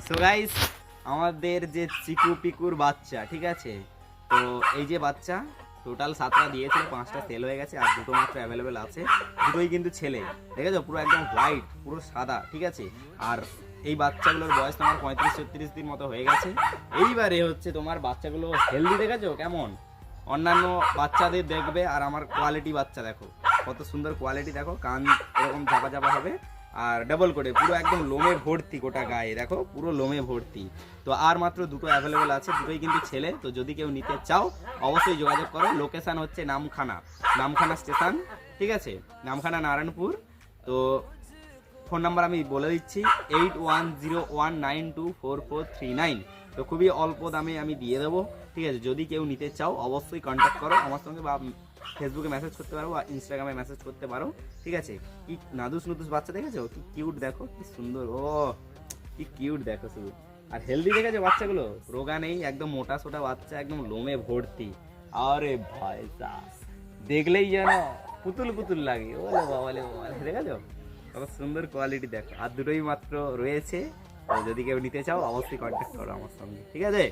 So guys, আমাদের যে চিকু পিকুর বাচ্চা, ঠিক আছে, তো এই যে বাচ্চা টোটাল 7টা দিয়েছিল, 5টা সেল হয়ে গেছে আর 2টো মাত্র অ্যাভেলেবেল আছে। দুটোই কিন্তু ছেলে, দেখেছো, পুরো একদম হোয়াইট, পুরো সাদা, ঠিক আছে। আর এই বাচ্চাগুলোর বয়স তোমার 35-36 দিন মতো হয়ে গেছে। এইবারে হচ্ছে তোমার বাচ্চাগুলো হেলদি, দেখেছো কেমন অন্যান্য বাচ্চাদের দেখবে, আর আমার কোয়ালিটি বাচ্চা দেখো কত সুন্দর কোয়ালিটি, দেখো কান এরকম ঝাপা ঝাপা হবে আর ডাবল করে পুরো একদম লোমে ভর্তি, গোটা গায়ে দেখো পুরো লোমে ভর্তি। তো আর মাত্র দুটো অ্যাভেলেবেল আছে, দুটোই কিন্তু ছেলে। তো যদি কেউ নিতে চাও অবশ্যই যোগাযোগ করো। লোকেশান হচ্ছে নামখানা স্টেশন, ঠিক আছে, নামখানা নারায়ণপুর। তো ফোন নাম্বার আমি বলে দিচ্ছি 8101924439। তো খুবই অল্প দামে আমি দিয়ে দেবো, ঠিক আছে। যদি কেউ নিতে চাও অবশ্যই কন্ট্যাক্ট করো আমার সঙ্গে, বা ফেসবুকে মেসেজ করতে পারো বা ইনস্টাগ্রামে মেসেজ করতে পারো, ঠিক আছে। কি নাদুস নুদুস বাচ্চা দেখেছো, কি কিউট, দেখো কি সুন্দর, ও কি কিউট দেখো শুধু। আর হেলদি দেখেছো বাচ্চাগুলো, রোগা নেই, একদম মোটা সোটা বাচ্চা, একদম লোমে ভর্তি। আরে ভাই সাহ, দেখলেই যেন পুতুল পুতুল লাগে, ওলে বাবালে বাবালে, দেখেছো কত সুন্দর কোয়ালিটি দেখো। আর দুটোই মাত্র রয়েছে, তো যদি কেউ নিতে চাও অবশ্যই কন্ট্যাক্ট করো আমার সঙ্গে, ঠিক আছে।